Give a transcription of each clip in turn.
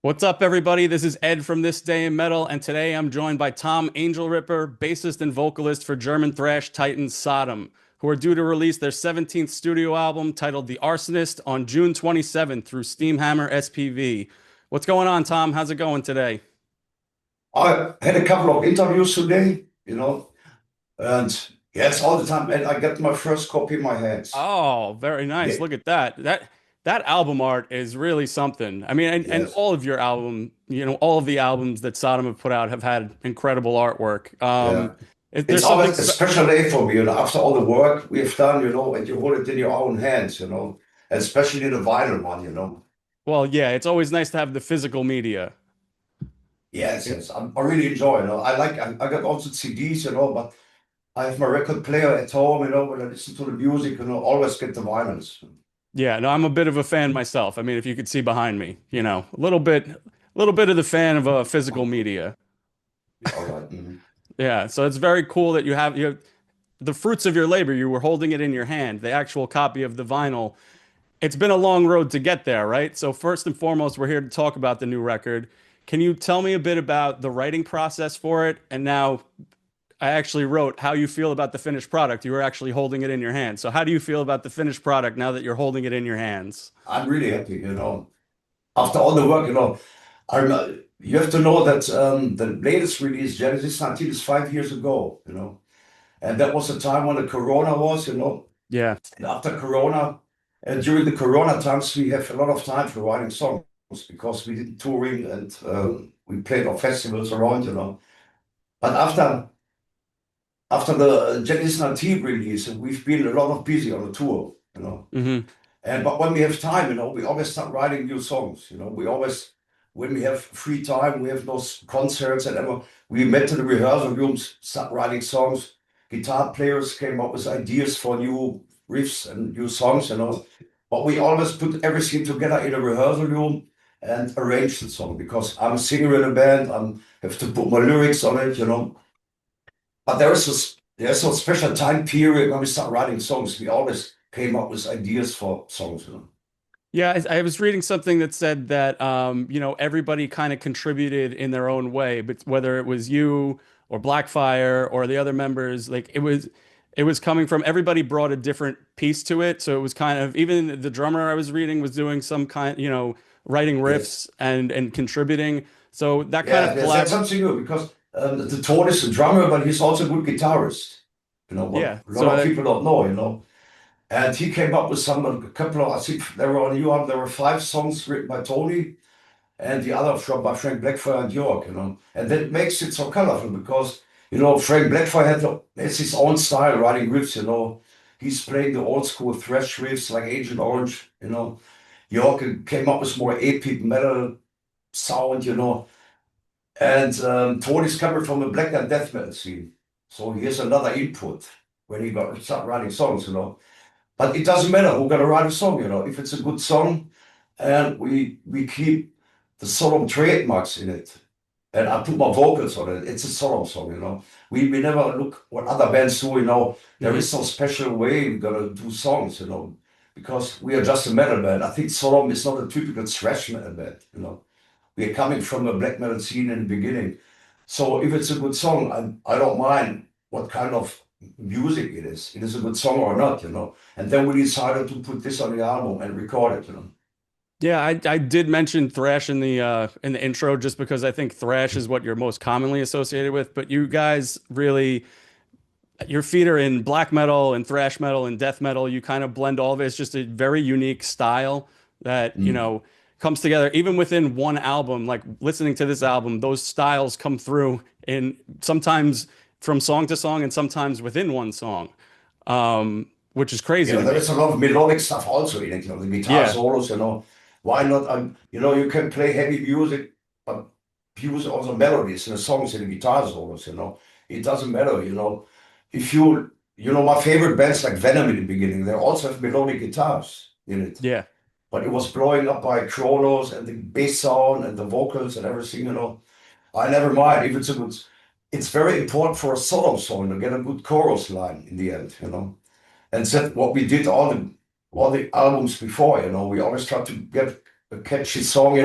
What's up, everybody? This is Ed from This Day in Metal, and today I'm joined by Tom Angelripper, bassist and vocalist for German thrash titan Sodom, who are due to release their 17th studio album titled The Arsonist on June 27th through Steamhammer SPV. What's going on, Tom? How's it going today? I had a couple of interviews today, and yes, all the time. And I got my first copy in my hands. Oh, very nice. Yeah, Look at that. That album art is really something. I mean, and yes, all of your album, all of the albums that Sodom have put out have had incredible artwork. yeah. It's There's something always a special day for me, after all the work we've done, and you hold it in your own hands, and especially the vinyl one. Well, yeah, it's always nice to have the physical media. Yes, yes. I really enjoy, I got also CDs, but I have my record player at home, when I listen to the music, always get the vinyls. Yeah, no, I'm a bit of a fan myself. I mean, if you could see behind me, a little bit of the fan of physical media. All right. Mhm. Yeah, so it's very cool that you have the fruits of your labor. You were holding it in your hand, the actual copy of the vinyl. It's been a long road to get there, right? So first and foremost, we're here to talk about the new record. Can you tell me a bit about the writing process for it? And now I actually wrote how you feel about the finished product. You were actually holding it in your hand. So how do you feel about the finished product now that you're holding it in your hands? I'm really happy. After all the work, you have to know that the latest release, Genesis 19, is 5 years ago. And that was the time when the Corona was. Yeah. And after Corona, and during the Corona times, we have a lot of time for writing songs because we did touring and we played on festivals around. But after the Genesis 19 release, we've been a lot of busy on the tour. Hmm. But when we have time, we always start writing new songs. We always, when we have free time, we have those concerts and ever. We met in the rehearsal rooms, start writing songs. Guitar players came up with ideas for new riffs and new songs. But we always put everything together in a rehearsal room and arrange the song because I'm a singer in a band. I have to put my lyrics on it. But there's a special time period when we start writing songs. We always came up with ideas for songs. Yeah, I was reading something that said that everybody kind of contributed in their own way, but whether it was you or Blackfire or the other members, like it was coming from everybody brought a different piece to it. So it was kind of even the drummer I was reading was doing some kind, writing Yes. riffs and contributing. So that kind Yeah, of that's something new because the Todd is a drummer, but he's also a good guitarist. What yeah. a lot So of that people don't know. And he came up with a couple of, I think there were on the new album, there were 5 songs written by Tony and the other from by Frank Blackfire and York. And that makes it so colorful because, Frank Blackfire has his own style writing riffs. He's playing the old school thrash riffs like Agent Orange. York came up with more epic metal sound. And Tony's coming from a black and death metal scene. So he has another input when he got start writing songs. But it doesn't matter who's gonna write a song. If it's a good song and we keep the Sodom trademarks in it. And I put my vocals on it. It's a Sodom song. We never look what other bands do. There Mhm. is no special way we're gonna do songs. Because we are just a metal band. I think Sodom is not a typical thrash metal band. We are coming from a black metal scene in the beginning. So if it's a good song, I don't mind what kind of music it is. It is a good song or not. And then we decided to put this on the album and record it. Yeah, I did mention thrash in the intro just because I think thrash is what you're most commonly associated with, but you guys really your feet are in black metal and thrash metal and death metal. You kind of blend all of it. It's just a very unique style that, Mm. comes together even within one album. Like listening to this album, those styles come through in sometimes from song to song and sometimes within one song. Which is crazy Yeah, to there me. is a lot of melodic stuff also in it. The guitar Yeah. solos. Why not? You can play heavy music, but use also melodies in the songs and the guitar solos. It doesn't matter. If my favorite bands like Venom in the beginning, they also have melodic guitars in it. Yeah. But it was blowing up by Kronos and the bass sound and the vocals and everything. I never mind if it's a good. It's very important for a solo song to get a good chorus line in the end. And that's what we did all the albums before. We always try to get a catchy song.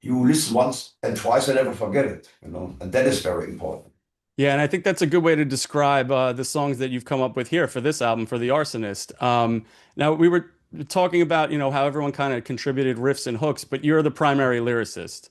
you listen once and twice and never forget it, you know, and that is very important. Yeah, and I think that's a good way to describe the songs that you've come up with here for this album, for the Arsonist. Now we were talking about, how everyone kind of contributed riffs and hooks, but you're the primary lyricist,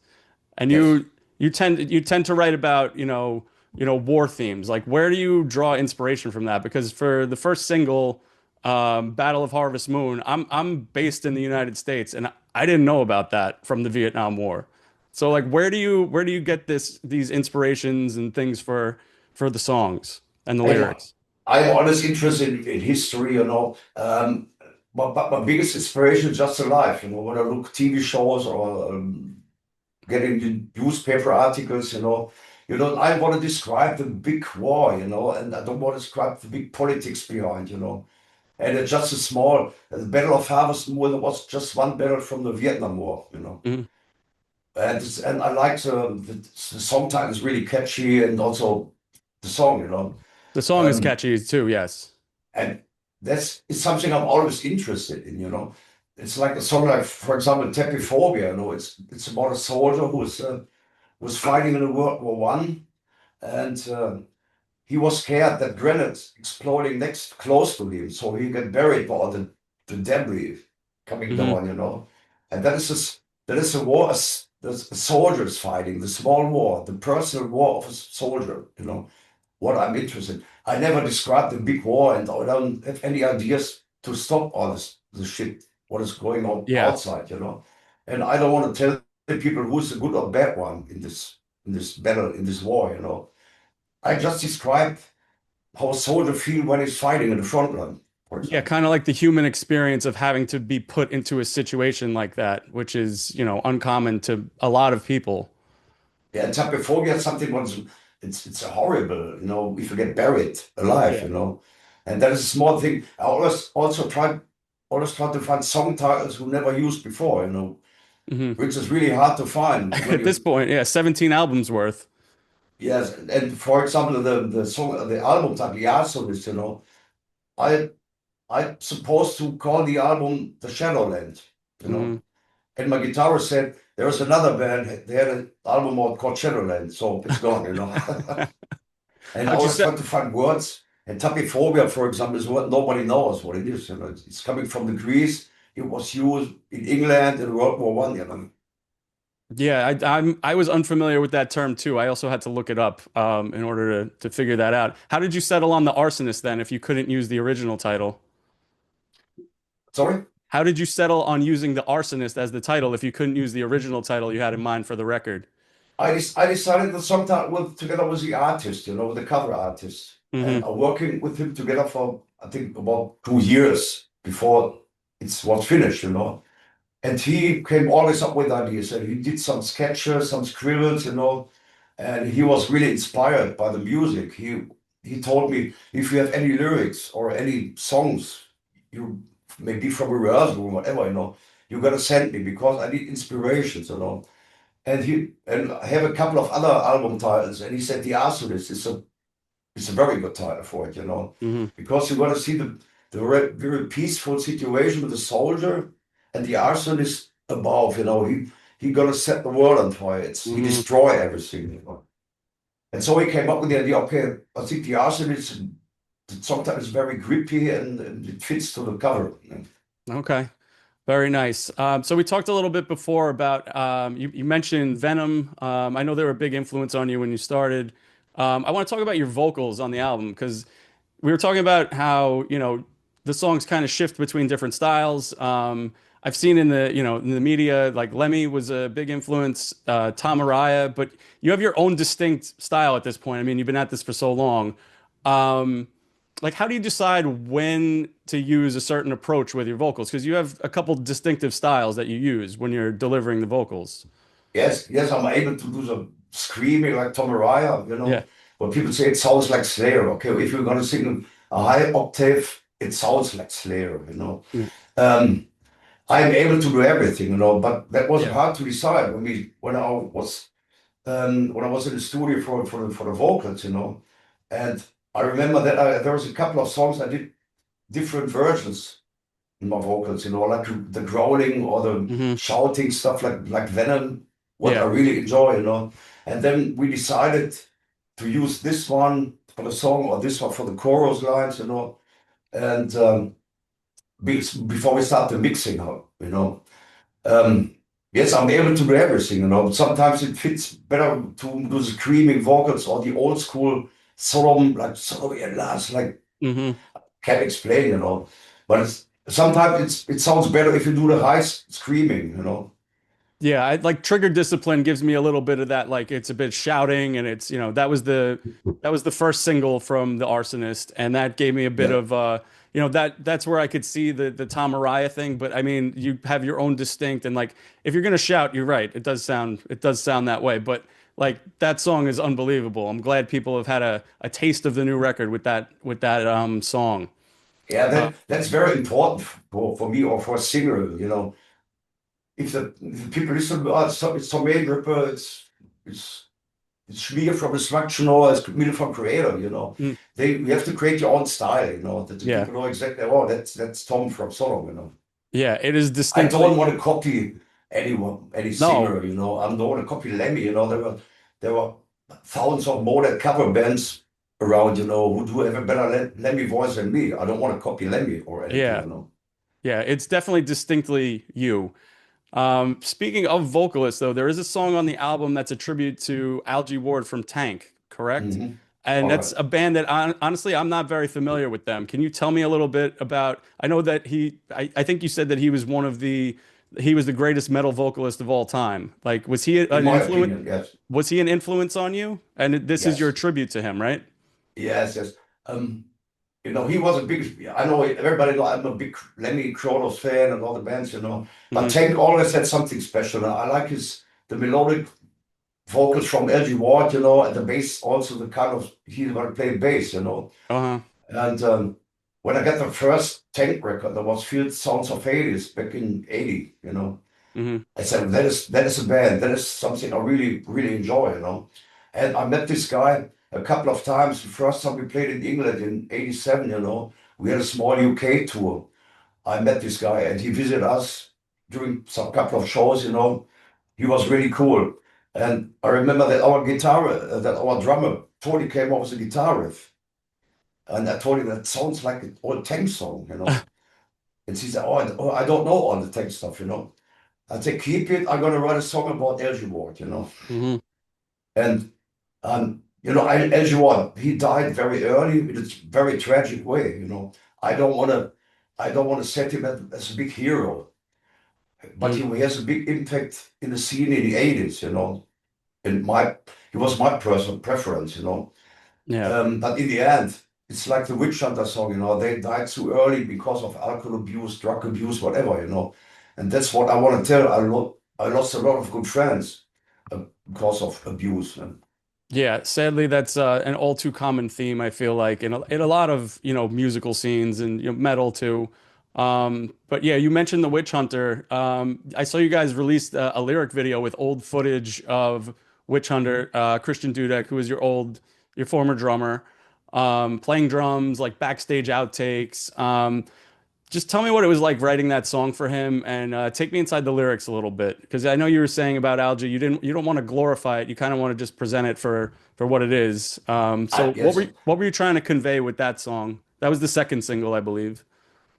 and Yes. you tend to write about, war themes. Like, where do you draw inspiration from that? Because for the first single, Battle of Harvest Moon, I'm based in the United States, and I didn't know about that from the Vietnam War. So like where do you get these inspirations and things for the songs and the I'm, lyrics? I'm always interested in history, you know. But my biggest inspiration is just alive, you know, when I look TV shows or getting the newspaper articles, you know. I want to describe the big war, you know, and I don't want to describe the big politics behind, you know. And it's just a small, the Battle of Harvest Moon was just one battle from the Vietnam War, you know. Mhm. And I like the song title is really catchy and also the song, you know. The song is Um, catchy too, yes. and that's it's something I'm always interested in, you know. It's like a song like, for example, Tepiphobia, you know, it's about a soldier who was fighting in World War I, and he was scared that grenades exploding next close to him, so he got buried by all the debris coming Hmm. down, you know. And that is a war the soldiers fighting, the small war, the personal war of a soldier, you know. What I'm interested. I never described the big war, and I don't have any ideas to stop all the shit what is going on Yeah. outside, you know. And I don't want to tell the people who's the good or bad one in this battle, in this war, you know. I just described how a soldier feel when he's fighting in the front line, for Yeah, example. kind of like the human experience of having to be put into a situation like that, which is, uncommon to a lot of people. Yeah, and Tapephobia is something once it's a horrible, you know, if you get buried alive, Yeah. you know. And that is a small thing. I always try to find song titles we never used before, you know, Hmm. which is really hard to find when At this you point, yeah, 17 albums worth. yes. And for example, the song, the album title, the Arsonist, you know, I I supposed to call the album The Shadowland, you know. Hmm. And my guitarist said there was another band, they had an album called Shadowland, so it's gone, you know. And I How'd you always set? try to find words. And tapiphobia, for example, is what nobody knows what it is. You know, it's coming from the Greece. It was used in England in World War I. You know, Yeah, I was unfamiliar with that term too. I also had to look it up in order to figure that out. How did you settle on the Arsonist then if you couldn't use the original title? sorry. How did you settle on using the Arsonist as the title if you couldn't use the original title you had in mind for the record? I decided that sometime together with the artist, you know, the cover artist, and Hmm. I'm working with him together for I think about 2 years before it was finished, you know. And he came always up with ideas, and he did some sketches, some scribbles, you know, and he was really inspired by the music. He told me if you have any lyrics or any songs, you maybe from a rehearsal or whatever, you know, you gotta send me because I need inspirations, you know. And I have a couple of other album titles, and he said the Arsonist is a very good title for it, you know, Hmm. because you want to see the very peaceful situation with the soldier and the arsonist above, you know, he gonna set the world on fire. He Hmm. destroy everything, you know. And so he came up with the idea, okay, I think the arsonist sometimes very grippy and it fits to the cover. You know. Okay. Very nice. So we talked a little bit before about you mentioned Venom. I know they were a big influence on you when you started. I want to talk about your vocals on the album because we were talking about how, the songs kind of shift between different styles. I've seen in the media, like Lemmy was a big influence, Tom Araya, but you have your own distinct style at this point. I mean, you've been at this for so long. Um, like, how do you decide when to use a certain approach with your vocals? Because you have a couple distinctive styles that you use when you're delivering the vocals. Yes, I'm able to do the screaming like Tom Araya, you Yeah. know, but people say it sounds like Slayer. Okay, if you're gonna sing a high octave, it sounds like Slayer, you know. Yeah. Um, I'm able to do everything, you know, but that was Yeah. hard to decide when I was in the studio for the vocals, you know. And I remember that there was a couple of songs I did different versions in my vocals, you know, like the growling or the Hmm. shouting stuff like Venom what I Yeah. really enjoy, And then we decided to use this one for the song or this one for the chorus lines, and before we start the mixing, Um, yes, I'm able to do everything, Sometimes it fits better to do the screaming vocals or the old school Sodom, like Sodom and Last, like Hmm. can't explain, But sometimes it sounds better if you do the high screaming, Yeah, I like Trigger Discipline gives me a little bit of that, like it's a bit shouting and it's, that was the first single from the Arsonist, and that gave me a bit Yeah. of that's where I could see the Tom Araya thing, but I mean, you have your own distinct, and like if you're gonna shout, you're right. It does sound that way, but like that song is unbelievable. I'm glad people have had a taste of the new record with that song. Yeah, Uh, that's very important for me or for a singer, if the people listen to it's Tom Angelripper, it's me from Destruction or it's me from Creator, mm, You have to create your own style, that the yeah, people know exactly, oh, that's Tom from Sodom, yeah, it is I don't distinctly want to copy anyone, any no. singer, I don't want to copy Lemmy, there were thousands of modern cover bands around, who do have a better Lemmy voice than me. I don't want to copy Lemmy or anything, Yeah, yeah, it's definitely distinctly you. Speaking of vocalists, though, there is a song on the album that's a tribute to Algy Ward from Tank, correct? Hmm. And All that's right. a band that honestly I'm not very familiar with them. Can you tell me a little bit about? I know that I think you said that he was the greatest metal vocalist of all time. Like, was he In an my influence? opinion, yes. Was he an influence on you? And this is your Yes. tribute to him, right? Yes, yes. Um, he was a big, I know everybody know I'm a big Lemmy Kronos fan and all the bands, But Hmm. Tank always had something special. I like the melodic vocals from Algy Ward, and the bass also the kind of, he was playing bass, Uh-huh. And when I got the first Tank record, that was Field Sounds of Hades back in 80, Hmm. I said, that is a band. That is something I really, really enjoy, And I met this guy a couple of times. The first time we played in England in 87, we had a small UK tour. I met this guy and he visited us during some couple of shows, He was really cool. And I remember that our drummer, Tony, came up with a guitar riff. And I told him that sounds like an old Tank song, And he said, I don't know all the Tank stuff, I said, keep it. I'm going to write a song about Algy Ward, Hmm. And, Algy Ward, he died very early in a very tragic way, I don't want to, I don't want to set him as a big hero, but he has a big impact in the scene in the 80s, And he was my personal preference, Yeah. But in the end, it's like the Witchhunter song, they died too early because of alcohol abuse, drug abuse, whatever, And that's what I want to tell. I lost a lot of good friends because of abuse. And Yeah, sadly, that's an all too common theme, I feel like, in a lot of, musical scenes and metal too. But yeah, you mentioned the Witch Hunter. I saw you guys released a lyric video with old footage of Witch Hunter, Christian Dudek, who was your former drummer, playing drums, like backstage outtakes. Just tell me what it was like writing that song for him, and take me inside the lyrics a little bit, because I know you were saying about Algie, you don't want to glorify it, you kind of want to just present it for what it is. So yes, what were you trying to convey with that song? That was the second single, I believe.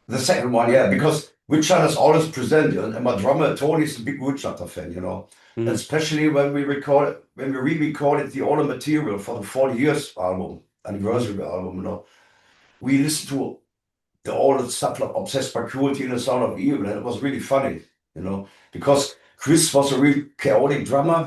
the second one, yeah, because Witchhunter's always present, and my drummer Tony is a big Witchhunter fan, Hmm. Especially when we re-recorded the older material for the 40 years album, Hmm. anniversary album, We listened to all the stuff like Obsessed by Cruelty and the Sound of Evil, and it was really funny, because Chris was a real chaotic drummer,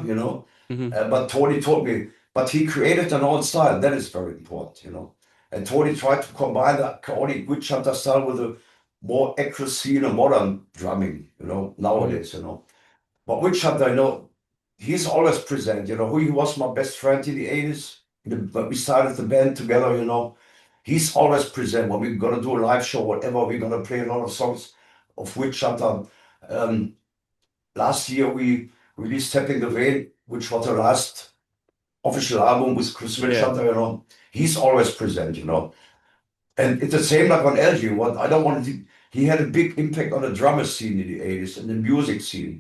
Hmm. but Tony told me, but he created an own style. That is very important, And Tony tried to combine the chaotic Witch Hunter style with a more accuracy and modern drumming, Hmm. nowadays, But Witch Hunter, he's always present, who he was my best friend in the 80s. When we started the band together, he's always present. When we're gonna do a live show, whatever, we're gonna play a lot of songs of Witch Hunter. Um, Last year we released Tapping the Vein, which was the last official album with Chris Witch Yeah. Hunter, He's always present, And it's the same like on LG. What I don't want to, he had a big impact on the drummer scene in the 80s and the music scene,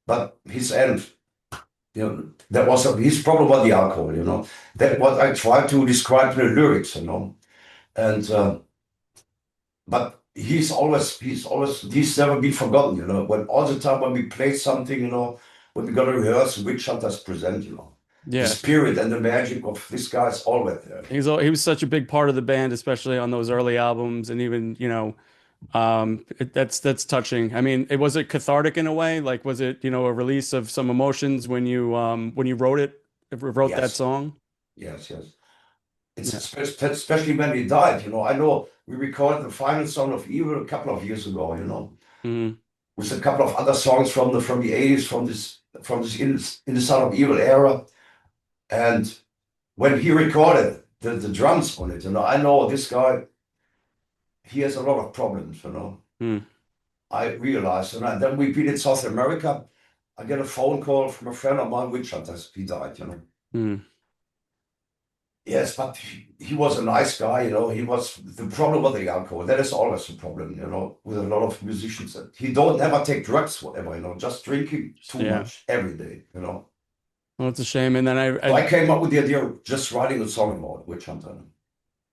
but his end, that was his problem was the alcohol. That what I tried to describe in the lyrics. And but he's never been forgotten. When all the time when we play something, when we got to rehearse, Witchhunters present. The Yeah. spirit and the magic of this guy is always there. He was such a big part of the band, especially on those early albums, and even that's touching. I mean, was it cathartic in a way? Like, was it a release of some emotions when you wrote that Yes, song? yes. It's Yeah. especially when he died. I know we recorded the final song of Evil a couple of years ago. Hmm. With a couple of other songs from the 80s, from this in the Son of Evil era. And when he recorded the drums on it, I know this guy, he has a lot of problems. Mm. I realized, and then we been in South America. I get a phone call from a friend of mine, Witchhunter. He died. Mm. Yes, but he was a nice guy. He was the problem with the alcohol. That is always a problem, with a lot of musicians. That he don't never take drugs, whatever, just drinking too Yeah. much every day. Well, it's a shame. And then So I came up with the idea of just writing a song about Witch Hunter.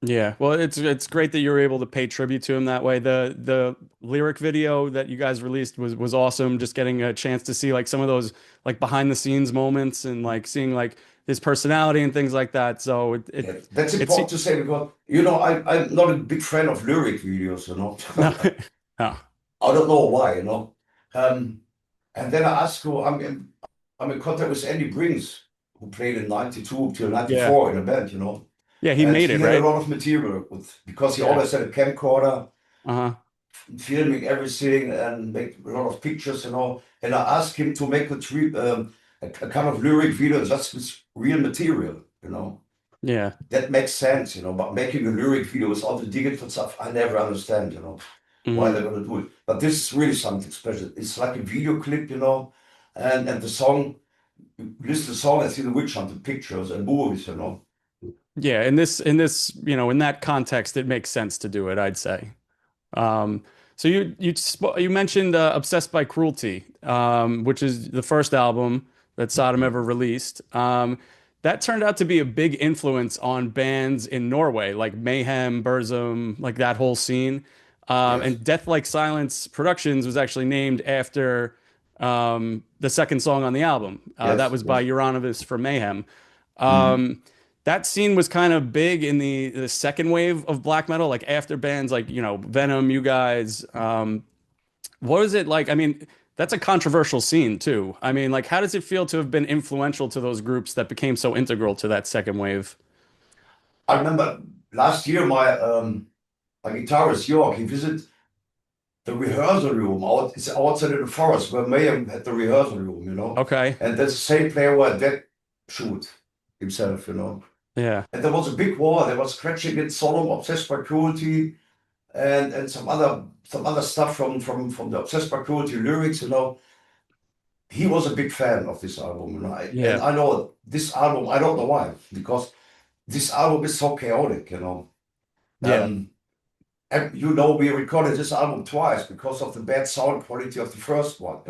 yeah, well, it's great that you were able to pay tribute to him that way. The lyric video that you guys released was awesome. Just getting a chance to see like some of those like behind the scenes moments and like seeing like his personality and things like that. So Yeah, that's it's important to say because I'm not a big fan of lyric videos. no, no, I don't know why. Um, and then I asked who I'm in contact with Andy Brings, who played in '92 till yeah, '94 in a band. yeah, he And made he it had a right. lot of material because he Yeah, always had a camcorder, uh-huh, filming everything and make a lot of pictures. And I asked him to make a kind of lyric video just with real material. yeah, That makes sense. But making a lyric video with all the digital stuff, I never understand, why hmm they're gonna do it. But this is really something special. It's like a video clip, and the song, you listen to the song and see the witch hunter pictures and movies. yeah. In that context, it makes sense to do it, I'd say. So you mentioned "Obsessed by Cruelty," which is the first album that Sodom ever released. That turned out to be a big influence on bands in Norway, like Mayhem, Burzum, like that whole scene. Yes. And Death Like Silence Productions was actually named after the second song on the album. That Yes. was by Yes. Euronymous from Mayhem. Mm. Um, that scene was kind of big in the second wave of black metal, like after bands like, Venom, you guys. What was it like? I mean, that's a controversial scene too. I mean, like, how does it feel to have been influential to those groups that became so integral to that second wave? I remember last year my guitarist York, he visited the rehearsal room it's outside in the forest where Mayhem had the rehearsal room. Okay. And that's the same player where Dead shoot himself. Yeah. And there was a big war. There was scratching in Sodom, Obsessed by Cruelty, and some other stuff from the Obsessed by Cruelty lyrics. He was a big fan of this album. And Yeah. I know this album, I don't know why, because this album is so chaotic. Yeah. Um, and we recorded this album twice because of the bad sound quality of the first one.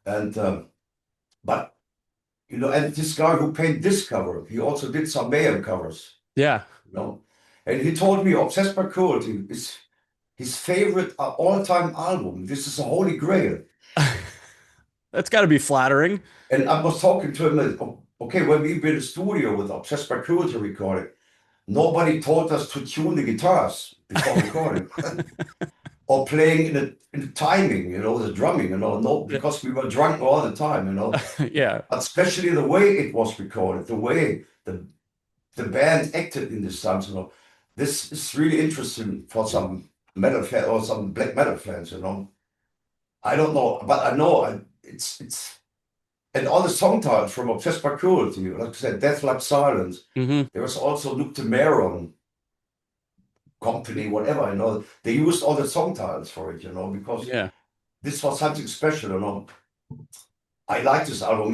And but and this guy who painted this cover, he also did some Mayhem covers. Yeah. You know, and he told me Obsessed by Cruelty is his favorite all-time album. This is a holy grail. That's got to be flattering. And I was talking to him, okay, when we were in the studio with Obsessed by Cruelty recording, nobody told us to tune the guitars before recording. Or playing in the timing, the drumming, no, because we were drunk all the time. Yeah. But especially the way it was recorded, the way the band acted in this time. This is really interesting for some metal fan or some black metal fans. I don't know, but I know it's and all the song titles from Obsessed by Cruelty, like I said, Death Like Silence. Hmm. There was also Luke Maron company, whatever. They used all the song titles for it, because Yeah. this was something special. I like this album.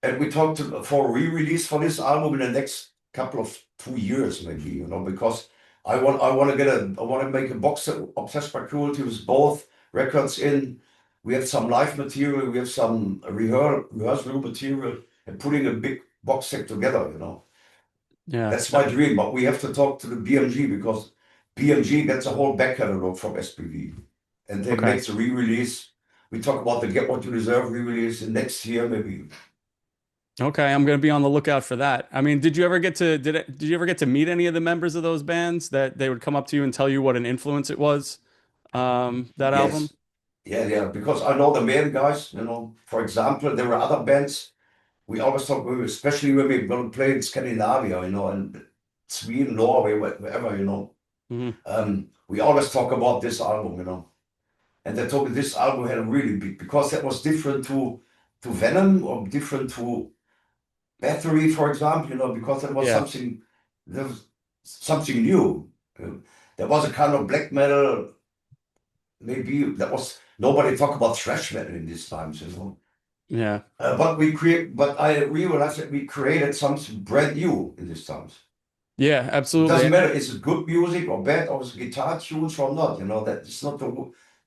And we talked for a re-release for this album in the next couple of 2 years, maybe. Because I want to make a box set Obsessed by Cruelty with both records in, we have some live material, we have some rehearsal material, and putting a big box set together, you know. Yeah. That's my dream, but we have to talk to the BMG because BMG gets a whole back catalog from SPV, and they Okay. make the re-release. We talk about the Get What You Deserve re-release in next year, maybe. Okay, I'm gonna be on the lookout for that. I mean, did you ever get to did you ever get to meet any of the members of those bands that they would come up to you and tell you what an influence it was? That album? Yes, yeah, because I know the main guys, you know. For example, there were other bands. We always talk, especially when we're going to play in Scandinavia, you know, and Sweden, Norway, wherever, you know. Hmm. We always talk about this album, you know. And they told me this album had a really big, because that was different to Venom or different to Battery, for example, you know, because Yeah. there was something new. Uh, There was a kind of black metal, maybe that was, nobody talk about thrash metal in these times, you know. Yeah. But I realized that we created something brand new in these times. Yeah, It absolutely. doesn't matter, is it good music or bad, or is it guitar tunes or not, you know, that's not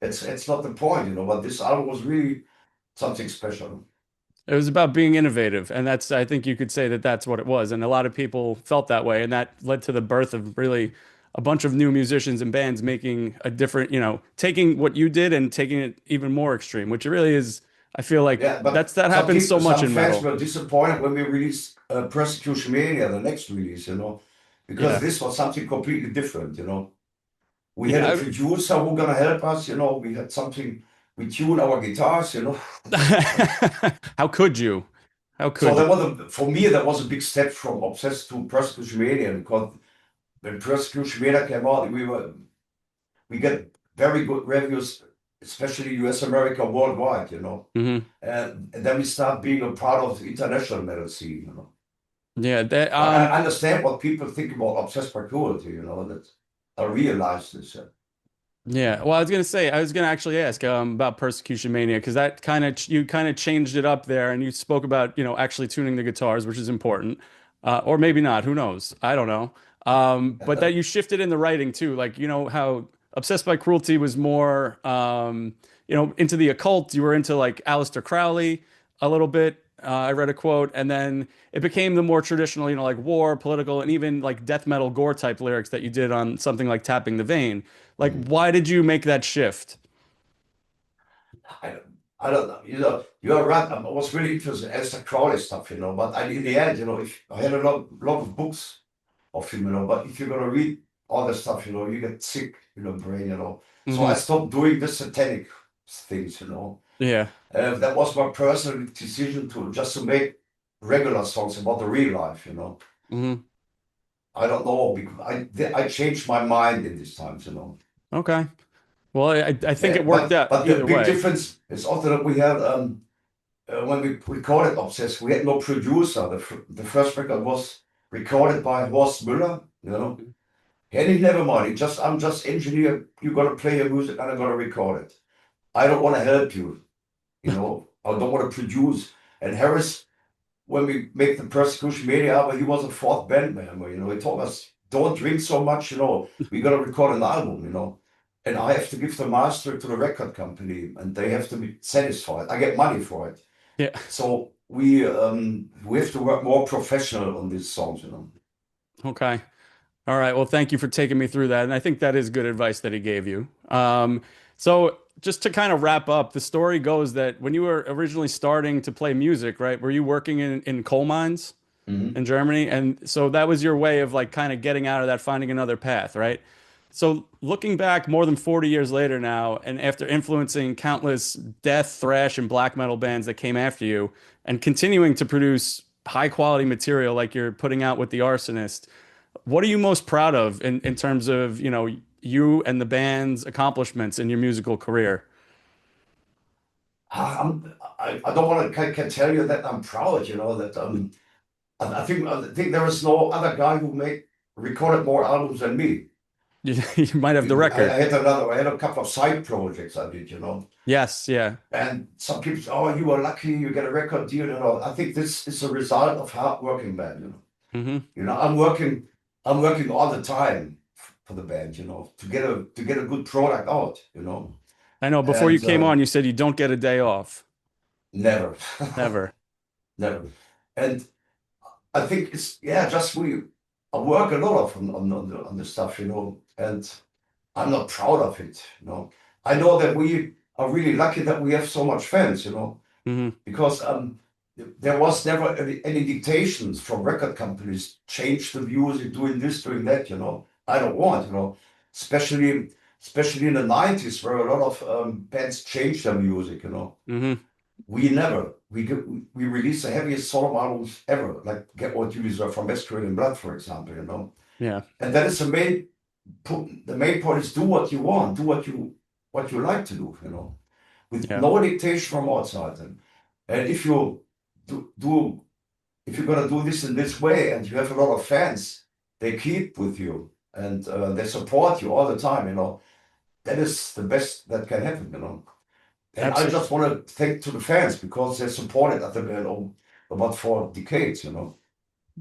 it's not the point, you know, but this album was really something special. It was about being innovative, and that's I think you could say that that's what it was, and a lot of people felt that way, and that led to the birth of really a bunch of new musicians and bands making a different, taking what you did and taking it even more extreme, which it really is. I feel like Yeah, but that happens so much some in fans metal. were disappointed when we released Persecution Mania, the next release, you know, because Yeah. this was something completely different, you know. We had a Yeah. producer who gonna help us, you know. We had something. We tuned our guitars, you know. How could you? How So could you? that was for me that was a big step from Obsessed to Persecution Mania, because when Persecution Mania came out, we get very good reviews, especially US America, worldwide, you know. Hmm. And then we start being a part of the international metal scene, you know. Yeah, that But I understand what people think about Obsessed by Cruelty, you know, that I realize this. Yeah, well, I was gonna actually ask about Persecution Mania because that you kind of changed it up there, and you spoke about actually tuning the guitars, which is important, or maybe not. Who knows? I don't know. But that you shifted in the writing too, like how Obsessed by Cruelty was more into the occult. You were into like Aleister Crowley a little bit. I read a quote, and then it became the more traditional, like war, political, and even like death metal gore type lyrics that you did on something like Tapping the Vein. Like, Mhm. why did you make that shift? I, don't- I don't know. You know, you're right. I was really interested in Aleister Crowley stuff, you know. But in the end, you know, if I had lot of books of him, you know. But if you're gonna read all the stuff, you know, you get sick in the brain, you know. So I Hmm. stopped doing the satanic things, you know. Yeah. That was my personal decision to just to make regular songs about the real life, you know. Hmm. I don't know because I changed my mind in these times, you know. Okay. Well, I think it worked out But the either big way. difference is also that we had when we recorded Obsessed, we had no producer. The first record was recorded by Horst Müller, you know. And he never mind. I'm just engineer. You gotta play your music and I gotta record it. I don't want to help you, you know. I don't want to produce. And Harris, when we make the Persecution Media album, he was a fourth band member, you know. He told us, don't drink so much, you know. We gotta record an album, you know. And I have to give the master to the record company, and they have to be satisfied. I get money for it. Yeah. So we have to work more professional on these songs, you know. Okay. All right. Well, thank you for taking me through that. And I think that is good advice that he gave you. So just to kind of wrap up, the story goes that when you were originally starting to play music, right, were you working in coal mines Mhm. in Germany? And so that was your way of like kind of getting out of that, finding another path, right? So looking back more than 40 years later now, and after influencing countless death, thrash, and black metal bands that came after you, and continuing to produce high quality material like you're putting out with the Arsonist, what are you most proud of in terms of, you and the band's accomplishments in your musical career? I don't want to can tell you that I'm proud, you know, that I think there is no other guy who made recorded more albums than me. You might have the record. I had a couple of side projects I did, you know. Yes, yeah. And some people say, oh, you were lucky, you get a record deal, you know. I think this is a result of hard working, man, you know. Hmm. You know, I'm working all the time for the band, you know, to get a good product out, you know. I know before you and came on, you said you don't get a day off. never, Never. never. And I think it's yeah, just I work a lot of on the stuff, and I'm not proud of it. I know that we are really lucky that we have so much fans, Hmm. because there was never any dictations from record companies, change the music, doing this, doing that. I don't want, especially especially in the 90s where a lot of bands changed their music. Hmm. We never. We released the heaviest solo albums ever, like Get What You Deserve from Masquerade in Blood, for example. Yeah. And that is the main point is do what you want, do what you like to do, with Yeah. no dictation from outside. And if you do if you're gonna do this in this way and you have a lot of fans, they keep with you and they support you all the time. That is the best that can happen. And I Absolutely. just want to thank to the fans because they supported at the band about 4 decades.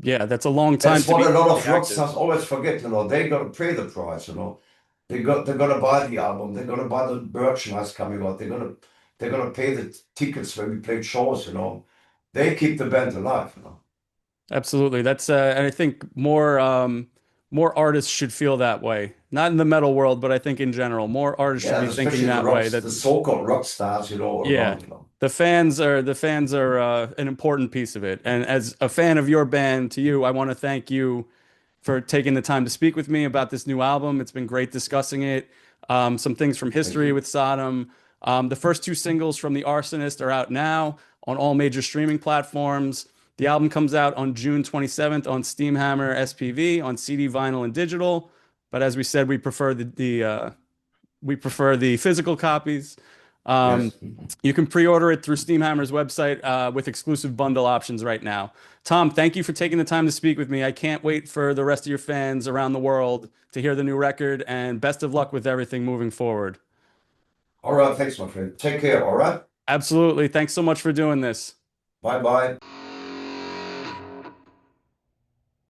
Yeah, that's a long time That's to what a lot be of rock active. stars always forget. They gotta pay the price. They're gonna buy the album, they're gonna buy the merchandise coming out, they're gonna pay the tickets when we play shows. They keep the band alive. Absolutely. That's and I think more artists should feel that way. Not in the metal world, but I think in general, more artists should Yeah, be and thinking especially that way. the That's so-called rock stars, all yeah. around. The fans are an important piece of it. And as a fan of your band, to you, I want to thank you for taking the time to speak with me about this new album. It's been great discussing it. Some things from Thank history you. with Sodom. The first two singles from The Arsonist are out now on all major streaming platforms. The album comes out on June 27th on Steamhammer SPV on CD, vinyl, and digital. But as we said, we prefer the physical copies. Um, Yes. you can pre-order it through Steamhammer's website with exclusive bundle options right now. Tom, thank you for taking the time to speak with me. I can't wait for the rest of your fans around the world to hear the new record, and best of luck with everything moving forward. All right, thanks, my friend. Take care, all right? Absolutely. Thanks so much for doing this. Bye bye.